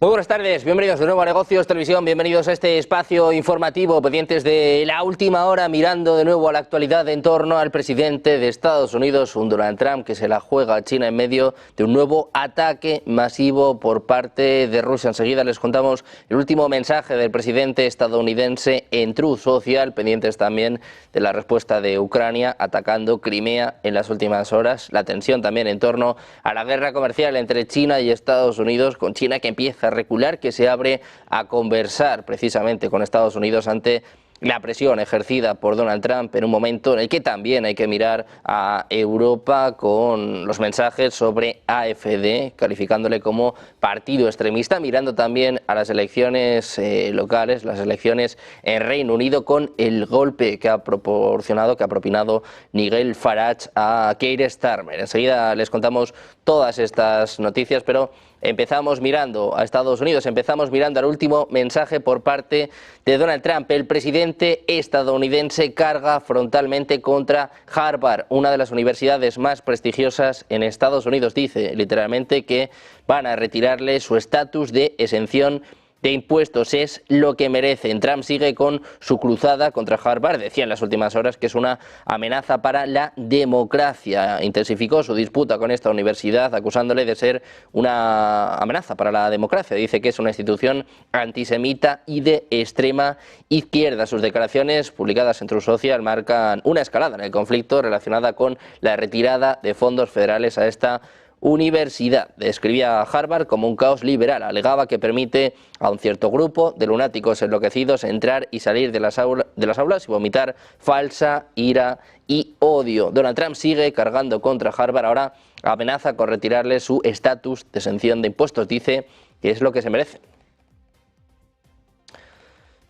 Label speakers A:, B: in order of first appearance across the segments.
A: Muy buenas tardes, bienvenidos de nuevo a Negocios Televisión, bienvenidos a este espacio informativo, pendientes de la última hora, mirando de nuevo a la actualidad en torno al presidente de Estados Unidos, un Donald Trump que se la juega a China en medio de un nuevo ataque masivo por parte de Rusia. Enseguida les contamos el último mensaje del presidente estadounidense en Truth Social, pendientes también de la respuesta de Ucrania atacando Crimea en las últimas horas, la tensión también en torno a la guerra comercial entre China y Estados Unidos, con China que empieza a recular, que se abre a conversar precisamente con Estados Unidos ante la presión ejercida por Donald Trump en un momento en el que también hay que mirar a Europa con los mensajes sobre AfD, calificándole como partido extremista, mirando también a las elecciones locales, las elecciones en Reino Unido, con el golpe que ha propinado Nigel Farage a Keir Starmer. Enseguida les contamos todas estas noticias, pero empezamos mirando a Estados Unidos, empezamos mirando al último mensaje por parte de Donald Trump. El presidente estadounidense carga frontalmente contra Harvard, una de las universidades más prestigiosas en Estados Unidos. Dice literalmente que van a retirarle su estatus de exención de impuestos, es lo que merecen. Trump sigue con su cruzada contra Harvard, decía en las últimas horas que es una amenaza para la democracia. Intensificó su disputa con esta universidad, acusándole de ser una amenaza para la democracia. Dice que es una institución antisemita y de extrema izquierda. Sus declaraciones, publicadas en Truth Social, marcan una escalada en el conflicto relacionada con la retirada de fondos federales a esta universidad. Describía a Harvard como un caos liberal. Alegaba que permite a un cierto grupo de lunáticos enloquecidos entrar y salir de las aulas y vomitar falsa ira y odio. Donald Trump sigue cargando contra Harvard. Ahora amenaza con retirarle su estatus de exención de impuestos. Dice que es lo que se merecen.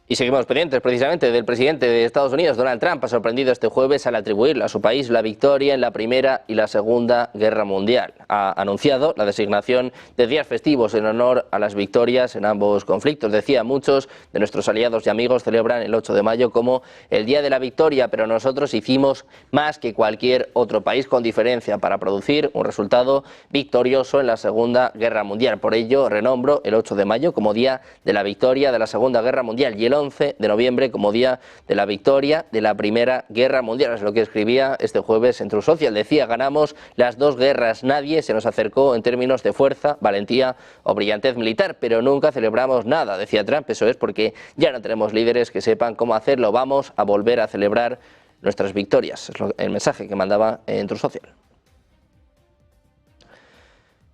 A: Y seguimos pendientes precisamente del presidente de Estados Unidos. Donald Trump ha sorprendido este jueves al atribuirle a su país la victoria en la Primera y la Segunda Guerra Mundial. Ha anunciado la designación de días festivos en honor a las victorias en ambos conflictos. Decía, muchos de nuestros aliados y amigos celebran el 8 de mayo como el Día de la Victoria, pero nosotros hicimos más que cualquier otro país con diferencia para producir un resultado victorioso en la Segunda Guerra Mundial. Por ello, renombro el 8 de mayo como Día de la Victoria de la Segunda Guerra Mundial y el 11 de noviembre como Día de la Victoria de la Primera Guerra Mundial. Es lo que escribía este jueves en Truth Social. Decía, ganamos las dos guerras, nadie se nos acercó en términos de fuerza, valentía o brillantez militar, pero nunca celebramos nada, decía Trump. Eso es porque ya no tenemos líderes que sepan cómo hacerlo, vamos a volver a celebrar nuestras victorias. Es el mensaje que mandaba en Truth Social.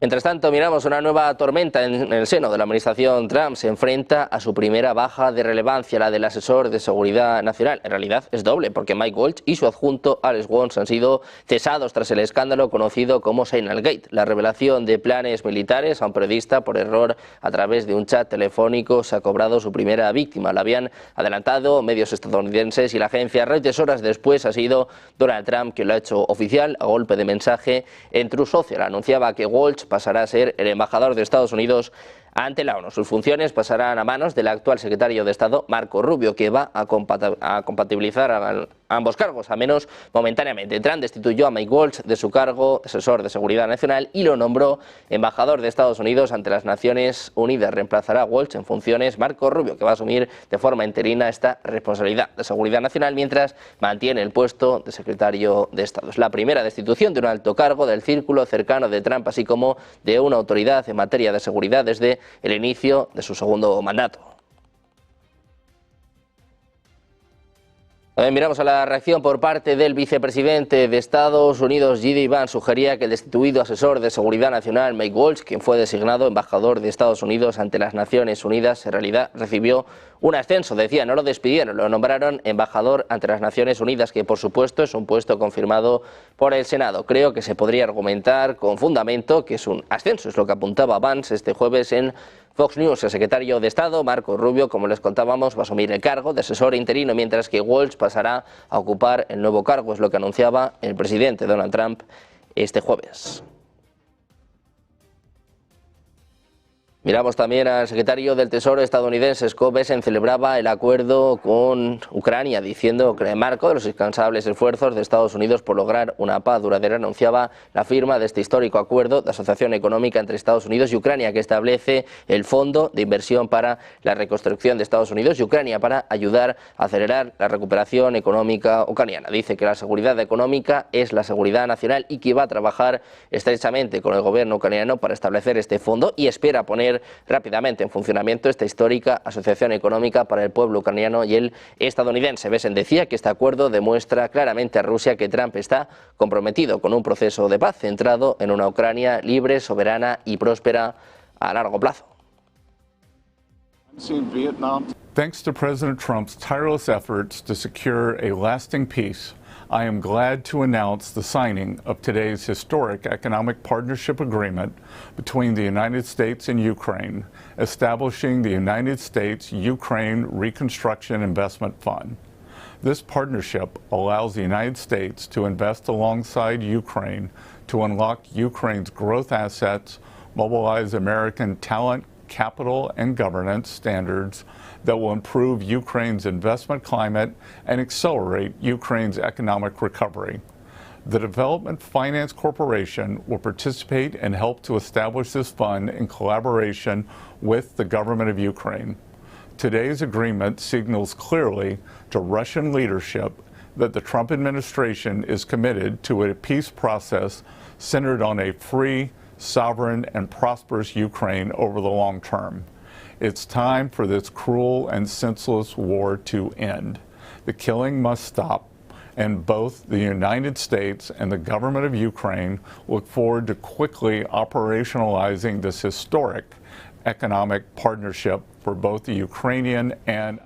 A: Mientras tanto, miramos una nueva tormenta en el seno de la administración Trump. Se enfrenta a su primera baja de relevancia, la del asesor de seguridad nacional. En realidad es doble, porque Mike Waltz y su adjunto Alex Jones han sido cesados tras el escándalo conocido como Signalgate, la revelación de planes militares a un periodista por error a través de un chat telefónico. Se ha cobrado su primera víctima. La habían adelantado medios estadounidenses y la agencia Reuters. Horas después ha sido Donald Trump quien lo ha hecho oficial a golpe de mensaje en Truth Social. Anunciaba que Waltz pasará a ser el embajador de Estados Unidos ante la ONU. Sus funciones pasarán a manos del actual secretario de Estado, Marco Rubio, que va a compatibilizar a ambos cargos, a menos momentáneamente. Trump destituyó a Mike Waltz de su cargo de asesor de seguridad nacional y lo nombró embajador de Estados Unidos ante las Naciones Unidas. Reemplazará a Waltz en funciones Marco Rubio, que va a asumir de forma interina esta responsabilidad de seguridad nacional mientras mantiene el puesto de secretario de Estado. Es la primera destitución de un alto cargo del círculo cercano de Trump, así como de una autoridad en materia de seguridad desde el inicio de su segundo mandato. También miramos a la reacción por parte del vicepresidente de Estados Unidos, J.D. Vance. Sugería que el destituido asesor de seguridad nacional, Mike Waltz, quien fue designado embajador de Estados Unidos ante las Naciones Unidas, en realidad recibió un ascenso. Decía, no lo despidieron, lo nombraron embajador ante las Naciones Unidas, que por supuesto es un puesto confirmado por el Senado. Creo que se podría argumentar con fundamento que es un ascenso, es lo que apuntaba Vance este jueves en Fox News. El secretario de Estado, Marco Rubio, como les contábamos, va a asumir el cargo de asesor interino, mientras que Waltz pasará a ocupar el nuevo cargo, es lo que anunciaba el presidente Donald Trump este jueves. Miramos también al secretario del Tesoro estadounidense, Scott Bessent, celebraba el acuerdo con Ucrania, diciendo que en el marco de los incansables esfuerzos de Estados Unidos por lograr una paz duradera, anunciaba la firma de este histórico acuerdo de asociación económica entre Estados Unidos y Ucrania, que establece el Fondo de Inversión para la Reconstrucción de Estados Unidos y Ucrania para ayudar a acelerar la recuperación económica ucraniana. Dice que la seguridad económica es la seguridad nacional y que va a trabajar estrechamente con el gobierno ucraniano para establecer este fondo y espera poner rápidamente en funcionamiento esta histórica asociación económica para el pueblo ucraniano y el estadounidense. Bessent decía que este acuerdo demuestra claramente a Rusia que Trump está comprometido con un proceso de paz centrado en una Ucrania libre, soberana y próspera a largo plazo.
B: Thanks to President Trump's tireless efforts to secure a lasting peace, I am glad to announce the signing of today's historic economic partnership agreement between the United States and Ukraine, establishing the United States-Ukraine Reconstruction Investment Fund. This partnership allows the United States to invest alongside Ukraine to unlock Ukraine's growth assets, mobilize American talent, capital, and governance standards that will improve Ukraine's investment climate and accelerate Ukraine's economic recovery. The Development Finance Corporation will participate and help to establish this fund in collaboration with the government of Ukraine. Today's agreement signals clearly to Russian leadership that the Trump administration is committed to a peace process centered on a free, sovereign, and prosperous Ukraine over the long term. It's time for this cruel and senseless war to end. The killing must stop, and both the United States and the government of Ukraine look forward to quickly operationalizing this historic economic partnership for both the Ukrainian and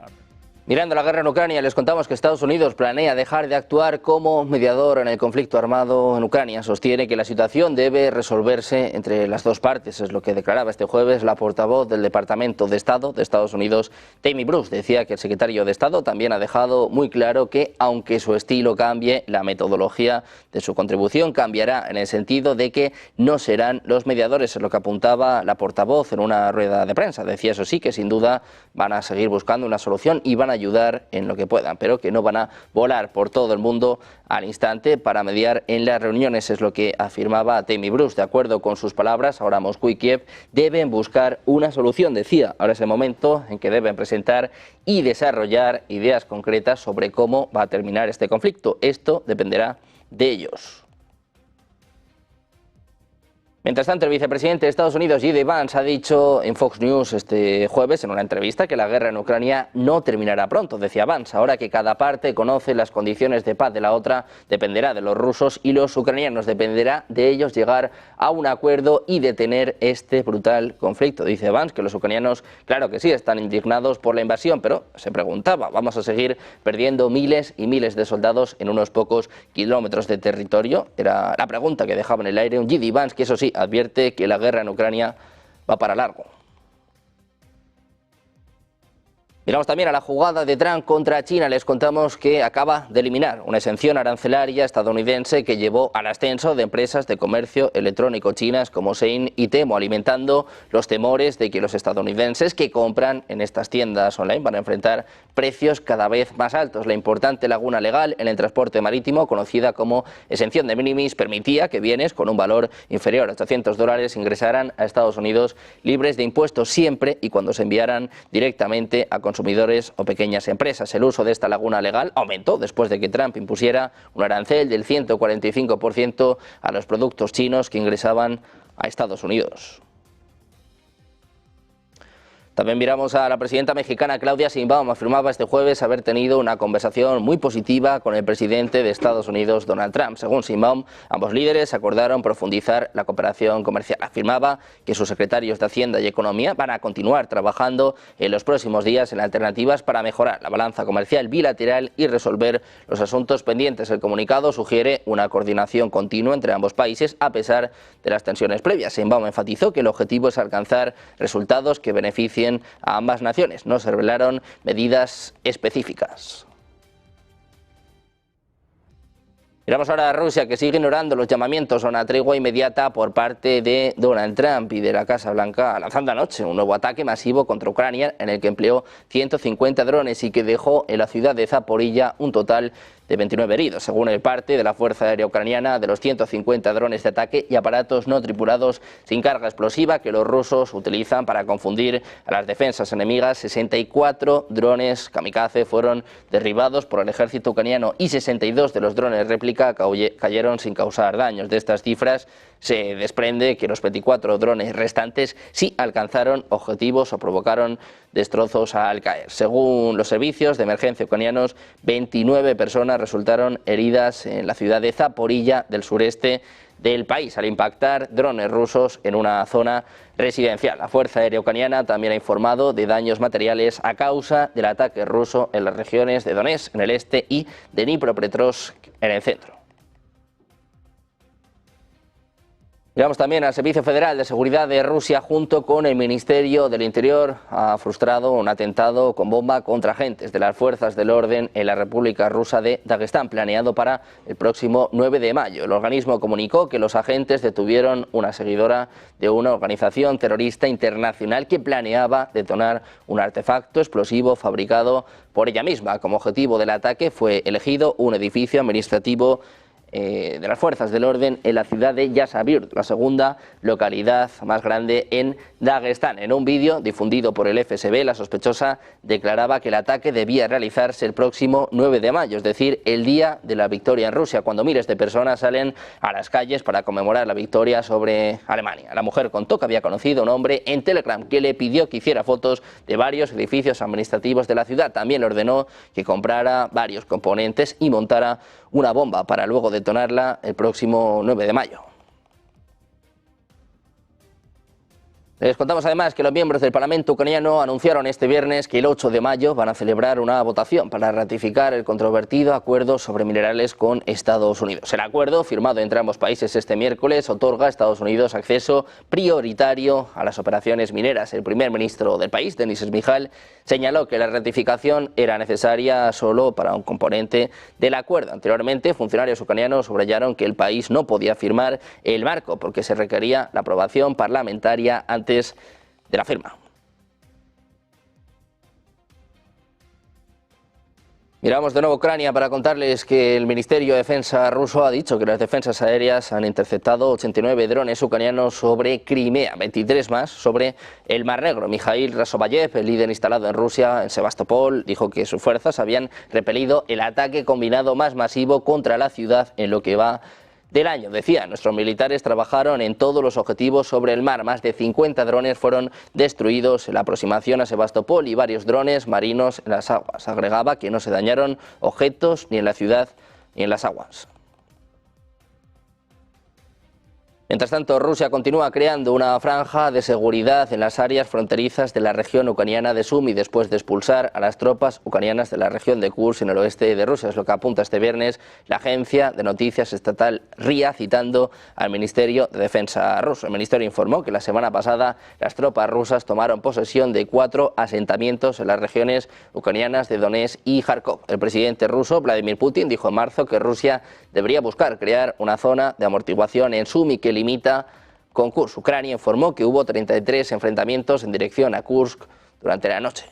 A: Mirando la guerra en Ucrania, les contamos que Estados Unidos planea dejar de actuar como mediador en el conflicto armado en Ucrania. Sostiene que la situación debe resolverse entre las dos partes, es lo que declaraba este jueves la portavoz del Departamento de Estado de Estados Unidos, Tammy Bruce. Decía que el secretario de Estado también ha dejado muy claro que, aunque su estilo cambie, la metodología de su contribución cambiará en el sentido de que no serán los mediadores, es lo que apuntaba la portavoz en una rueda de prensa. Decía, eso sí, que sin duda van a seguir buscando una solución y van a ayudar en lo que puedan, pero que no van a volar por todo el mundo al instante para mediar en las reuniones, es lo que afirmaba Tammy Bruce. De acuerdo con sus palabras, ahora Moscú y Kiev deben buscar una solución, decía. Ahora es el momento en que deben presentar y desarrollar ideas concretas sobre cómo va a terminar este conflicto. Esto dependerá de ellos. Mientras tanto, el vicepresidente de Estados Unidos, J.D. Vance, ha dicho en Fox News este jueves en una entrevista que la guerra en Ucrania no terminará pronto. Decía Vance, ahora que cada parte conoce las condiciones de paz de la otra, dependerá de los rusos y los ucranianos, dependerá de ellos llegar a un acuerdo y detener este brutal conflicto. Dice Vance que los ucranianos, claro que sí, están indignados por la invasión, pero se preguntaba, ¿vamos a seguir perdiendo miles y miles de soldados en unos pocos kilómetros de territorio? Era la pregunta que dejaba en el aire un J.D. Vance, que eso sí, advierte que la guerra en Ucrania va para largo. Miramos también a la jugada de Trump contra China. Les contamos que acaba de eliminar una exención arancelaria estadounidense que llevó al ascenso de empresas de comercio electrónico chinas como Shein y Temu, alimentando los temores de que los estadounidenses que compran en estas tiendas online van a enfrentar precios cada vez más altos. La importante laguna legal en el transporte marítimo, conocida como exención de minimis, permitía que bienes con un valor inferior a $800 ingresaran a Estados Unidos libres de impuestos siempre y cuando se enviaran directamente a consumidores o pequeñas empresas. El uso de esta laguna legal aumentó después de que Trump impusiera un arancel del 145% a los productos chinos que ingresaban a Estados Unidos. También miramos a la presidenta mexicana Claudia Sheinbaum. Afirmaba este jueves haber tenido una conversación muy positiva con el presidente de Estados Unidos, Donald Trump. Según Sheinbaum, ambos líderes acordaron profundizar la cooperación comercial. Afirmaba que sus secretarios de Hacienda y Economía van a continuar trabajando en los próximos días en alternativas para mejorar la balanza comercial bilateral y resolver los asuntos pendientes. El comunicado sugiere una coordinación continua entre ambos países a pesar de las tensiones previas. Sheinbaum enfatizó que el objetivo es alcanzar resultados que beneficien a ambas naciones. No se revelaron medidas específicas. Miramos ahora a Rusia, que sigue ignorando los llamamientos a una tregua inmediata por parte de Donald Trump y de la Casa Blanca, lanzando anoche un nuevo ataque masivo contra Ucrania en el que empleó 150 drones y que dejó en la ciudad de Zaporilla un total de 29 heridos. Según el parte de la Fuerza Aérea Ucraniana, de los 150 drones de ataque y aparatos no tripulados sin carga explosiva que los rusos utilizan para confundir a las defensas enemigas, 64 drones kamikaze fueron derribados por el ejército ucraniano y 62 de los drones réplica cayeron sin causar daños. De estas cifras se desprende que los 24 drones restantes sí alcanzaron objetivos o provocaron destrozos al caer. Según los servicios de emergencia ucranianos, 29 personas resultaron heridas en la ciudad de Zaporilla del sureste del país al impactar drones rusos en una zona residencial. La Fuerza Aérea Ucraniana también ha informado de daños materiales a causa del ataque ruso en las regiones de Donetsk en el este y de Dnipropetrovsk en el centro. Miramos también al Servicio Federal de Seguridad de Rusia junto con el Ministerio del Interior. Ha frustrado un atentado con bomba contra agentes de las fuerzas del orden en la República Rusa de Dagestán, planeado para el próximo 9 de mayo. El organismo comunicó que los agentes detuvieron una seguidora de una organización terrorista internacional que planeaba detonar un artefacto explosivo fabricado por ella misma. Como objetivo del ataque fue elegido un edificio administrativo de las fuerzas del orden en la ciudad de Yasavir, la segunda localidad más grande en Dagestán. En un vídeo difundido por el FSB, la sospechosa declaraba que el ataque debía realizarse el próximo 9 de mayo, es decir, el día de la victoria en Rusia, cuando miles de personas salen a las calles para conmemorar la victoria sobre Alemania. La mujer contó que había conocido a un hombre en Telegram que le pidió que hiciera fotos de varios edificios administrativos de la ciudad. También le ordenó que comprara varios componentes y montara una bomba para luego detonarla el próximo 9 de mayo. Les contamos además que los miembros del Parlamento ucraniano anunciaron este viernes que el 8 de mayo van a celebrar una votación para ratificar el controvertido acuerdo sobre minerales con Estados Unidos. El acuerdo, firmado entre ambos países este miércoles, otorga a Estados Unidos acceso prioritario a las operaciones mineras. El primer ministro del país, Denis Shmyhal, señaló que la ratificación era necesaria solo para un componente del acuerdo. Anteriormente, funcionarios ucranianos subrayaron que el país no podía firmar el marco porque se requería la aprobación parlamentaria antes de la firma. Miramos de nuevo Ucrania para contarles que el Ministerio de Defensa ruso ha dicho que las defensas aéreas han interceptado 89 drones ucranianos sobre Crimea, 23 más sobre el Mar Negro. Mikhail Rasovayev, el líder instalado en Rusia, en Sebastopol, dijo que sus fuerzas habían repelido el ataque combinado más masivo contra la ciudad en lo que va del año. Decía, nuestros militares trabajaron en todos los objetivos sobre el mar. Más de 50 drones fueron destruidos en la aproximación a Sebastopol y varios drones marinos en las aguas. Agregaba que no se dañaron objetos ni en la ciudad ni en las aguas. Mientras tanto, Rusia continúa creando una franja de seguridad en las áreas fronterizas de la región ucraniana de Sumy después de expulsar a las tropas ucranianas de la región de Kursk en el oeste de Rusia. Es lo que apunta este viernes la agencia de noticias estatal RIA, citando al Ministerio de Defensa ruso. El ministerio informó que la semana pasada las tropas rusas tomaron posesión de 4 asentamientos en las regiones ucranianas de Donetsk y Kharkov. El presidente ruso, Vladimir Putin, dijo en marzo que Rusia debería buscar crear una zona de amortiguación en Sumy que limita con Kursk. Ucrania informó que hubo 33 enfrentamientos en dirección a Kursk durante la noche.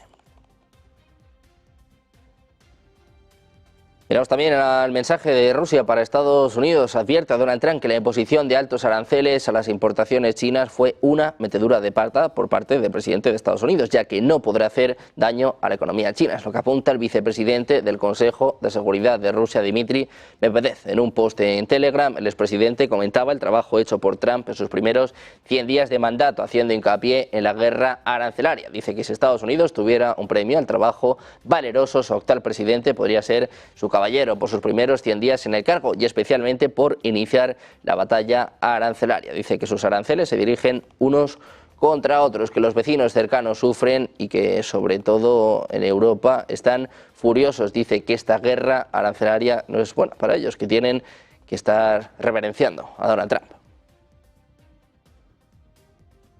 A: Miramos también al mensaje de Rusia para Estados Unidos. Advierte a Donald Trump que la imposición de altos aranceles a las importaciones chinas fue una metedura de pata por parte del presidente de Estados Unidos, ya que no podrá hacer daño a la economía china. Es lo que apunta el vicepresidente del Consejo de Seguridad de Rusia, Dmitry Medvedev. En un post en Telegram, el expresidente comentaba el trabajo hecho por Trump en sus primeros 100 días de mandato, haciendo hincapié en la guerra arancelaria. Dice que si Estados Unidos tuviera un premio al trabajo valeroso, su actual presidente podría ser su caballero por sus primeros 100 días en el cargo y especialmente por iniciar la batalla arancelaria. Dice que sus aranceles se dirigen unos contra otros, que los vecinos cercanos sufren y que sobre todo en Europa están furiosos. Dice que esta guerra arancelaria no es buena para ellos, que tienen que estar reverenciando a Donald Trump.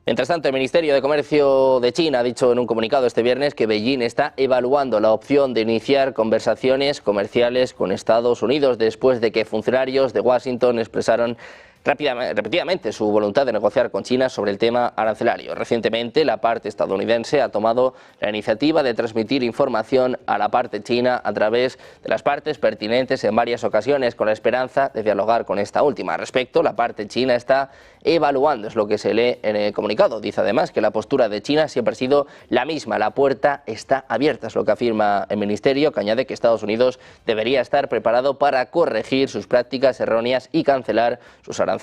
A: Mientras tanto, el Ministerio de Comercio de China ha dicho en un comunicado este viernes que Beijing está evaluando la opción de iniciar conversaciones comerciales con Estados Unidos después de que funcionarios de Washington expresaron repetidamente su voluntad de negociar con China sobre el tema arancelario. Recientemente, la parte estadounidense ha tomado la iniciativa de transmitir información a la parte china a través de las partes pertinentes en varias ocasiones, con la esperanza de dialogar con esta última. Al respecto, la parte china está evaluando, es lo que se lee en el comunicado. Dice además que la postura de China siempre ha sido la misma, la puerta está abierta, es lo que afirma el Ministerio, que añade que Estados Unidos debería estar preparado para corregir sus prácticas erróneas y cancelar sus aranceles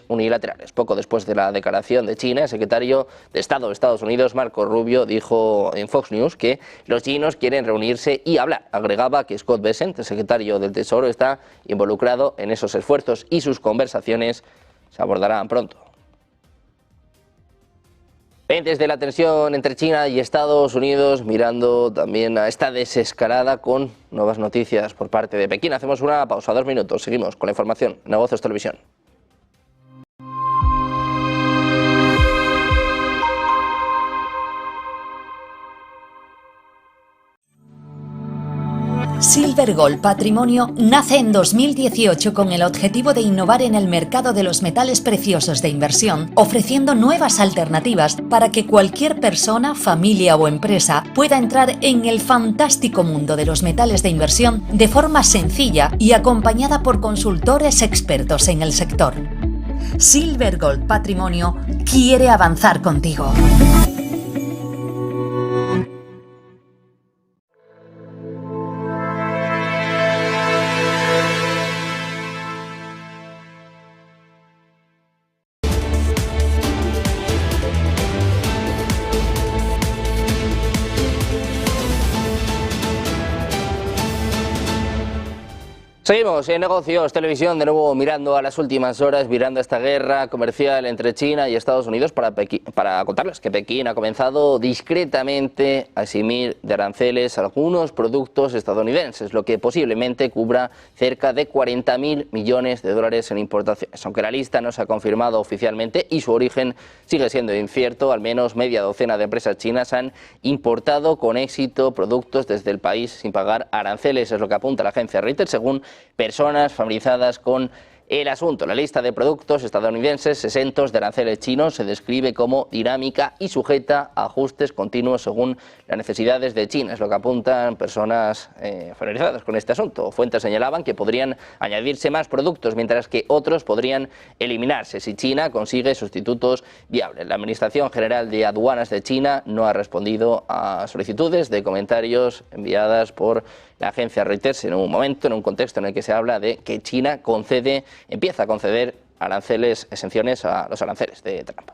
A: unilaterales. Poco después de la declaración de China, el secretario de Estado de Estados Unidos, Marco Rubio, dijo en Fox News que los chinos quieren reunirse y hablar. Agregaba que Scott Bessent, el secretario del Tesoro, está involucrado en esos esfuerzos y sus conversaciones se abordarán pronto. Pendientes de la tensión entre China y Estados Unidos, mirando también a esta desescalada con nuevas noticias por parte de Pekín. Hacemos una pausa, 2 minutos, seguimos con la información. Negocios Televisión.
C: Silver Gold Patrimonio nace en 2018 con el objetivo de innovar en el mercado de los metales preciosos de inversión, ofreciendo nuevas alternativas para que cualquier persona, familia o empresa pueda entrar en el fantástico mundo de los metales de inversión de forma sencilla y acompañada por consultores expertos en el sector. Silver Gold Patrimonio quiere avanzar contigo.
A: Seguimos en Negocios Televisión, de nuevo mirando a las últimas horas, mirando esta guerra comercial entre China y Estados Unidos para contarles que Pekín ha comenzado discretamente a eximir de aranceles algunos productos estadounidenses, lo que posiblemente cubra cerca de 40.000 millones de dólares en importaciones. Aunque la lista no se ha confirmado oficialmente y su origen sigue siendo incierto, al menos media docena de empresas chinas han importado con éxito productos desde el país sin pagar aranceles, es lo que apunta la agencia Reuters, según personas familiarizadas con el asunto. La lista de productos estadounidenses exentos de aranceles chinos se describe como dinámica y sujeta a ajustes continuos según las necesidades de China. Es lo que apuntan personas familiarizadas con este asunto. Fuentes señalaban que podrían añadirse más productos, mientras que otros podrían eliminarse si China consigue sustitutos viables. La Administración General de Aduanas de China no ha respondido a solicitudes de comentarios enviadas por la agencia Reuters en un momento, en un contexto en el que se habla de que China empieza a conceder exenciones a los aranceles de Trump.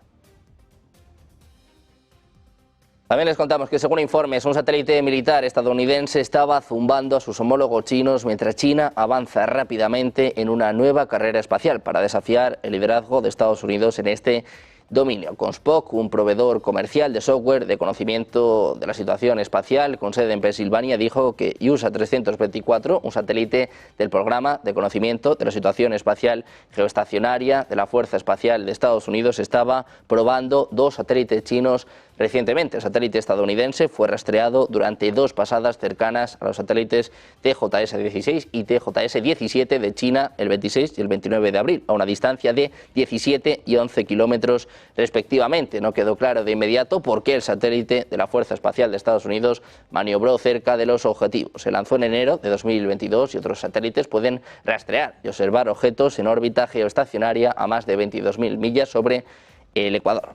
A: También les contamos que, según informes, un satélite militar estadounidense estaba zumbando a sus homólogos chinos mientras China avanza rápidamente en una nueva carrera espacial para desafiar el liderazgo de Estados Unidos en este dominio. Comspoc, un proveedor comercial de software de conocimiento de la situación espacial con sede en Pensilvania, dijo que USA 324, un satélite del programa de conocimiento de la situación espacial geoestacionaria de la Fuerza Espacial de Estados Unidos, estaba probando 2 satélites chinos recientemente. El satélite estadounidense fue rastreado durante 2 pasadas cercanas a los satélites TJS-16 y TJS-17 de China el 26 y el 29 de abril, a una distancia de 17 y 11 kilómetros respectivamente. No quedó claro de inmediato por qué el satélite de la Fuerza Espacial de Estados Unidos maniobró cerca de los objetivos. Se lanzó en enero de 2022 y otros satélites pueden rastrear y observar objetos en órbita geoestacionaria a más de 22.000 millas sobre el Ecuador.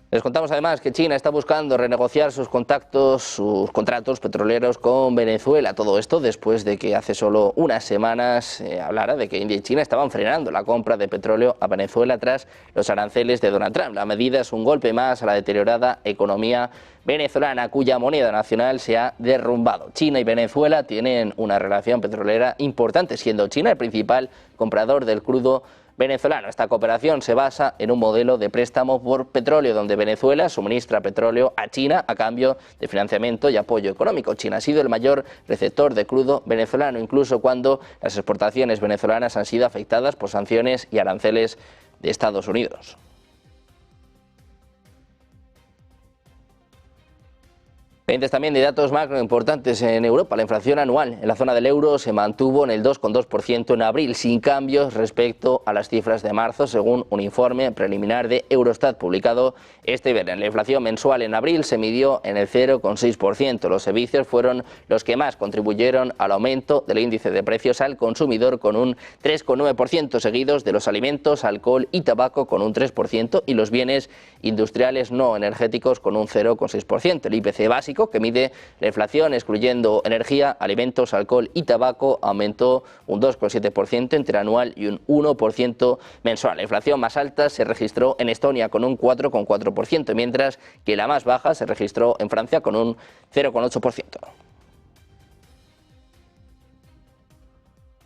A: Les contamos además que China está buscando renegociar sus contratos petroleros con Venezuela. Todo esto después de que hace solo unas semanas hablara de que India y China estaban frenando la compra de petróleo a Venezuela tras los aranceles de Donald Trump. La medida es un golpe más a la deteriorada economía venezolana, cuya moneda nacional se ha derrumbado. China y Venezuela tienen una relación petrolera importante, siendo China el principal comprador del crudo venezolano. Esta cooperación se basa en un modelo de préstamo por petróleo, donde Venezuela suministra petróleo a China a cambio de financiamiento y apoyo económico. China ha sido el mayor receptor de crudo venezolano, incluso cuando las exportaciones venezolanas han sido afectadas por sanciones y aranceles de Estados Unidos. Pendientes también de datos macro importantes en Europa. La inflación anual en la zona del euro se mantuvo en el 2,2% en abril, sin cambios respecto a las cifras de marzo, según un informe preliminar de Eurostat publicado este viernes. La inflación mensual en abril se midió en el 0,6%. Los servicios fueron los que más contribuyeron al aumento del índice de precios al consumidor, con un 3,9%, seguidos de los alimentos, alcohol y tabaco con un 3%, y los bienes industriales no energéticos con un 0,6%. El IPC básico, que mide la inflación excluyendo energía, alimentos, alcohol y tabaco, aumentó un 2,7% interanual y un 1% mensual. La inflación más alta se registró en Estonia con un 4,4%, mientras que la más baja se registró en Francia con un 0,8%.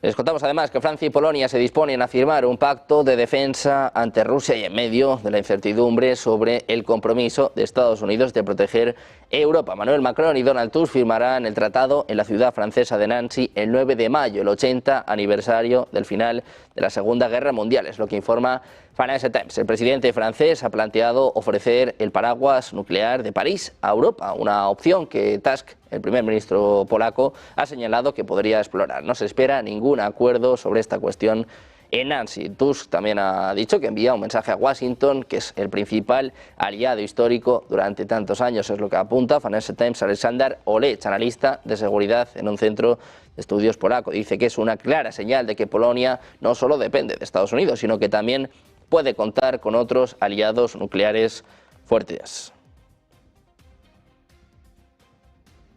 A: Les contamos además que Francia y Polonia se disponen a firmar un pacto de defensa ante Rusia y en medio de la incertidumbre sobre el compromiso de Estados Unidos de proteger Europa. Emmanuel Macron y Donald Tusk firmarán el tratado en la ciudad francesa de Nancy el 9 de mayo, el 80 aniversario del final de la Segunda Guerra Mundial, es lo que informa Financial Times. El presidente francés ha planteado ofrecer el paraguas nuclear de París a Europa, una opción que Tusk, el primer ministro polaco, ha señalado que podría explorar. No se espera ningún acuerdo sobre esta cuestión en Nancy. Tusk también ha dicho que envía un mensaje a Washington, que es el principal aliado histórico durante tantos años, es lo que apunta Financial Times. Alexander Olech, analista de seguridad en un centro de estudios polaco, dice que es una clara señal de que Polonia no solo depende de Estados Unidos, sino que también puede contar con otros aliados nucleares fuertes.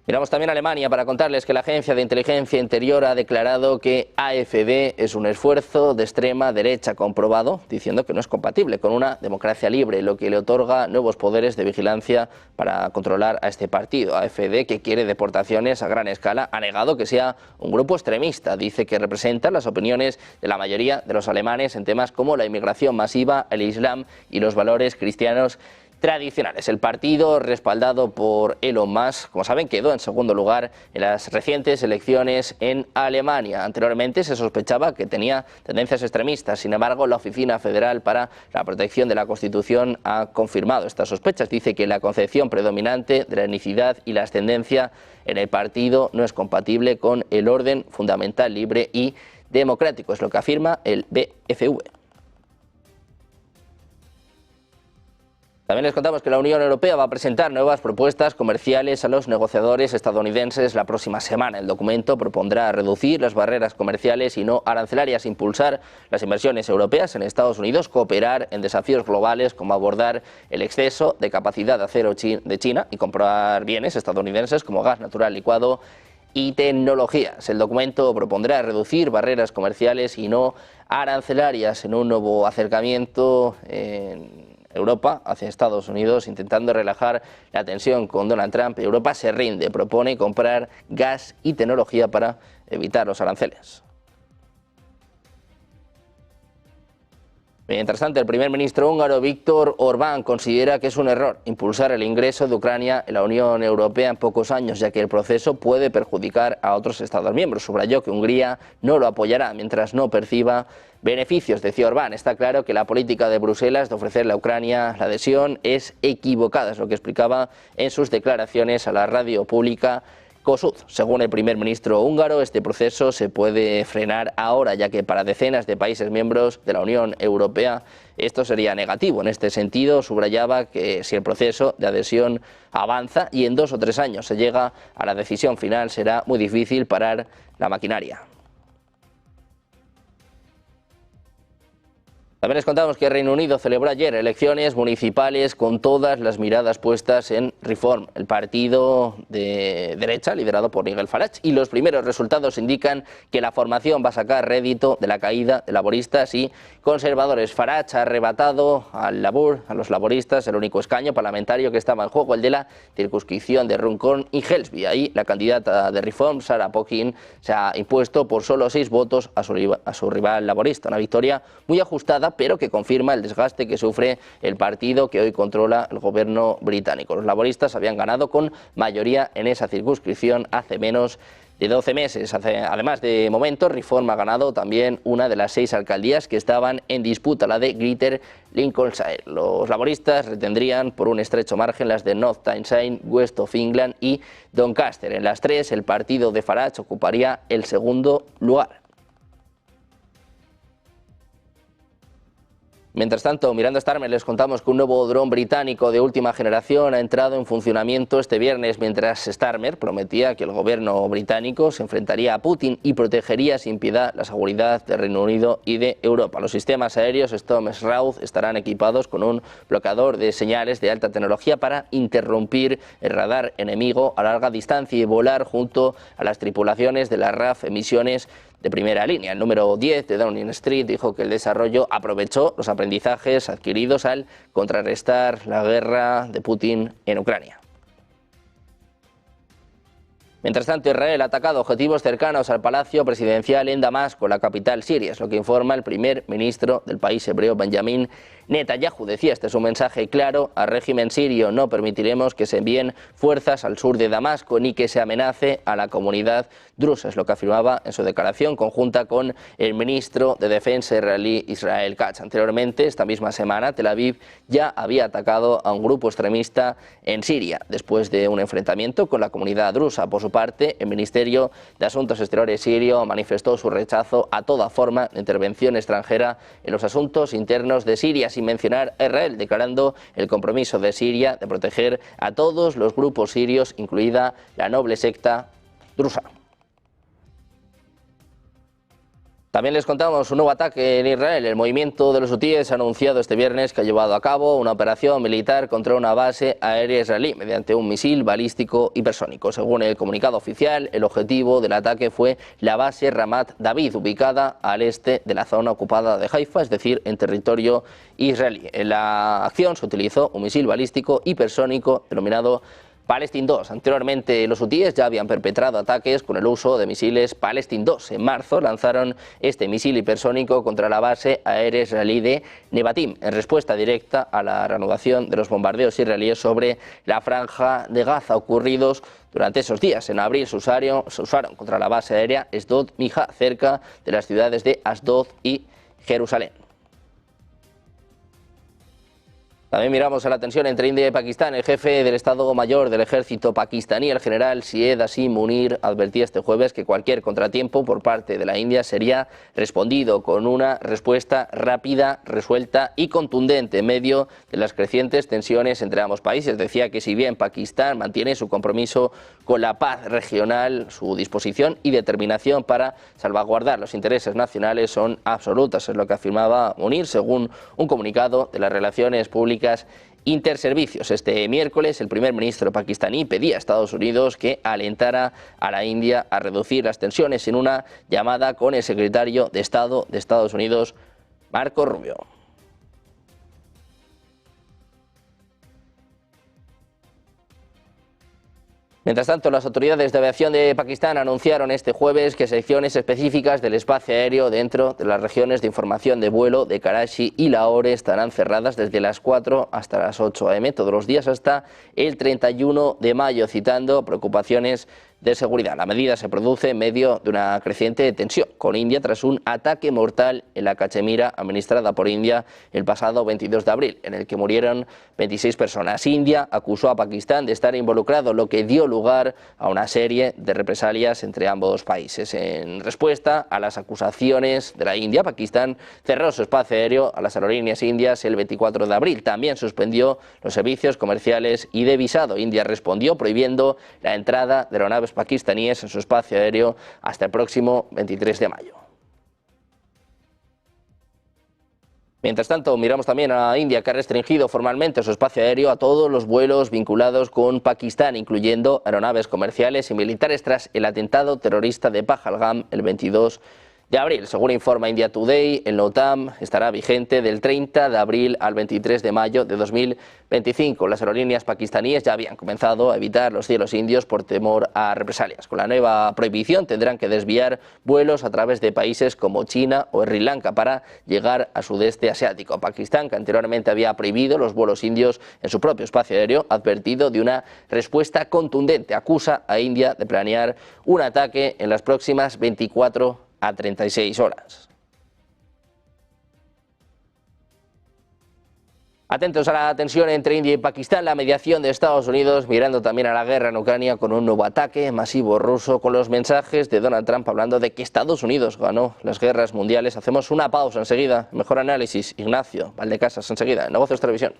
A: Miramos también a Alemania para contarles que la Agencia de Inteligencia Interior ha declarado que AfD es un esfuerzo de extrema derecha comprobado, diciendo que no es compatible con una democracia libre, lo que le otorga nuevos poderes de vigilancia para controlar a este partido. AfD, que quiere deportaciones a gran escala, ha negado que sea un grupo extremista. Dice que representa las opiniones de la mayoría de los alemanes en temas como la inmigración masiva, el Islam y los valores cristianos tradicionales. El partido, respaldado por Elon Musk, como saben, quedó en segundo lugar en las recientes elecciones en Alemania. Anteriormente se sospechaba que tenía tendencias extremistas. Sin embargo, la Oficina Federal para la Protección de la Constitución ha confirmado estas sospechas. Dice que la concepción predominante de la etnicidad y la ascendencia en el partido no es compatible con el orden fundamental, libre y democrático. Es lo que afirma el BFV. También les contamos que la Unión Europea va a presentar nuevas propuestas comerciales a los negociadores estadounidenses la próxima semana. El documento propondrá reducir las barreras comerciales y no arancelarias, impulsar las inversiones europeas en Estados Unidos, cooperar en desafíos globales como abordar el exceso de capacidad de acero de China y comprar bienes estadounidenses como gas natural licuado y tecnologías. El documento propondrá reducir barreras comerciales y no arancelarias en un nuevo acercamiento en Europa hacia Estados Unidos, intentando relajar la tensión con Donald Trump. Europa se rinde, propone comprar gas y tecnología para evitar los aranceles. Mientras tanto, el primer ministro húngaro Viktor Orbán considera que es un error impulsar el ingreso de Ucrania en la Unión Europea en pocos años, ya que el proceso puede perjudicar a otros Estados miembros. Subrayó que Hungría no lo apoyará mientras no perciba beneficios. Decía Orbán: está claro que la política de Bruselas de ofrecerle a Ucrania la adhesión es equivocada, es lo que explicaba en sus declaraciones a la radio pública COSUD. Según el primer ministro húngaro, este proceso se puede frenar ahora, ya que para decenas de países miembros de la Unión Europea esto sería negativo. En este sentido, subrayaba que si el proceso de adhesión avanza y en 2 o 3 años se llega a la decisión final, será muy difícil parar la maquinaria. También les contamos que el Reino Unido celebró ayer elecciones municipales con todas las miradas puestas en Reform, el partido de derecha liderado por Nigel Farage, y los primeros resultados indican que la formación va a sacar rédito de la caída de laboristas y conservadores. Farage ha arrebatado a los laboristas el único escaño parlamentario que estaba en juego, el de la circunscripción de Runcorn y Helsby. Ahí la candidata de Reform, Sarah Paulin, se ha impuesto por solo 6 votos a su rival laborista, una victoria muy ajustada pero que confirma el desgaste que sufre el partido que hoy controla el gobierno británico. Los laboristas habían ganado con mayoría en esa circunscripción hace menos de 12 meses. Además, de momento, Reform ha ganado también una de las 6 alcaldías que estaban en disputa, la de Greater Lincolnshire. Los laboristas retendrían por un estrecho margen las de North Tyneside, West of England y Doncaster. En las 3, el partido de Farage ocuparía el segundo lugar. Mientras tanto, mirando a Starmer, les contamos que un nuevo dron británico de última generación ha entrado en funcionamiento este viernes, mientras Starmer prometía que el gobierno británico se enfrentaría a Putin y protegería sin piedad la seguridad del Reino Unido y de Europa. Los sistemas aéreos Storm Shadow estarán equipados con un bloqueador de señales de alta tecnología para interrumpir el radar enemigo a larga distancia y volar junto a las tripulaciones de la RAF Misiones de primera línea. El número 10 de Downing Street dijo que el desarrollo aprovechó los aprendizajes adquiridos al contrarrestar la guerra de Putin en Ucrania. Mientras tanto, Israel ha atacado objetivos cercanos al Palacio Presidencial en Damasco, la capital siria, es lo que informa el primer ministro del país hebreo, Benjamin Netanyahu. Decía, este es un mensaje claro al régimen sirio: no permitiremos que se envíen fuerzas al sur de Damasco ni que se amenace a la comunidad drusa, es lo que afirmaba en su declaración conjunta con el ministro de Defensa israelí, Israel Katz. Anteriormente, esta misma semana, Tel Aviv ya había atacado a un grupo extremista en Siria, después de un enfrentamiento con la comunidad drusa. Por su parte, el Ministerio de Asuntos Exteriores sirio manifestó su rechazo a toda forma de intervención extranjera en los asuntos internos de Siria, sin mencionar a Israel, declarando el compromiso de Siria de proteger a todos los grupos sirios, incluida la noble secta drusa. También les contamos un nuevo ataque en Israel. El movimiento de los hutíes ha anunciado este viernes que ha llevado a cabo una operación militar contra una base aérea israelí mediante un misil balístico hipersónico. Según el comunicado oficial, el objetivo del ataque fue la base Ramat David, ubicada al este de la zona ocupada de Haifa, es decir, en territorio israelí. En la acción se utilizó un misil balístico hipersónico denominado Palestine 2. Anteriormente, los hutíes ya habían perpetrado ataques con el uso de misiles Palestine 2. En marzo lanzaron este misil hipersónico contra la base aérea israelí de Nevatim, en respuesta directa a la reanudación de los bombardeos israelíes sobre la franja de Gaza ocurridos durante esos días. En abril se usaron contra la base aérea Sdot Mija, cerca de las ciudades de Asdod y Jerusalén. También miramos a la tensión entre India y Pakistán. El jefe del Estado Mayor del Ejército pakistaní, el general Syed Asim Munir, advertía este jueves que cualquier contratiempo por parte de la India sería respondido con una respuesta rápida, resuelta y contundente en medio de las crecientes tensiones entre ambos países. Decía que si bien Pakistán mantiene su compromiso con la paz regional, su disposición y determinación para salvaguardar los intereses nacionales son absolutas, es lo que afirmaba Munir según un comunicado de las Relaciones Públicas Interservicios. Este miércoles, el primer ministro pakistaní pedía a Estados Unidos que alentara a la India a reducir las tensiones en una llamada con el secretario de Estado de Estados Unidos, Marco Rubio. Mientras tanto, las autoridades de aviación de Pakistán anunciaron este jueves que secciones específicas del espacio aéreo dentro de las regiones de información de vuelo de Karachi y Lahore estarán cerradas desde las 4 hasta las 8 am todos los días hasta el 31 de mayo, citando preocupaciones de seguridad. La medida se produce en medio de una creciente tensión con India tras un ataque mortal en la Cachemira administrada por India el pasado 22 de abril, en el que murieron 26 personas. India acusó a Pakistán de estar involucrado, lo que dio lugar a una serie de represalias entre ambos países. En respuesta a las acusaciones de la India, Pakistán cerró su espacio aéreo a las aerolíneas indias el 24 de abril. También suspendió los servicios comerciales y de visado. India respondió prohibiendo la entrada de aeronaves pakistaníes en su espacio aéreo hasta el próximo 23 de mayo. Mientras tanto, miramos también a India, que ha restringido formalmente su espacio aéreo a todos los vuelos vinculados con Pakistán, incluyendo aeronaves comerciales y militares, tras el atentado terrorista de Pahalgam el 22 de abril. Según informa India Today, el NOTAM estará vigente del 30 de abril al 23 de mayo de 2025. Las aerolíneas pakistaníes ya habían comenzado a evitar los cielos indios por temor a represalias. Con la nueva prohibición tendrán que desviar vuelos a través de países como China o Sri Lanka para llegar al sudeste asiático. Pakistán, que anteriormente había prohibido los vuelos indios en su propio espacio aéreo, ha advertido de una respuesta contundente. Acusa a India de planear un ataque en las próximas 24 a 36 horas. Atentos a la tensión entre India y Pakistán, la mediación de Estados Unidos mirando también a la guerra en Ucrania con un nuevo ataque masivo ruso, con los mensajes de Donald Trump hablando de que Estados Unidos ganó las guerras mundiales. Hacemos una pausa enseguida. Mejor análisis, Ignacio Valdecasas enseguida en Negocios Televisión.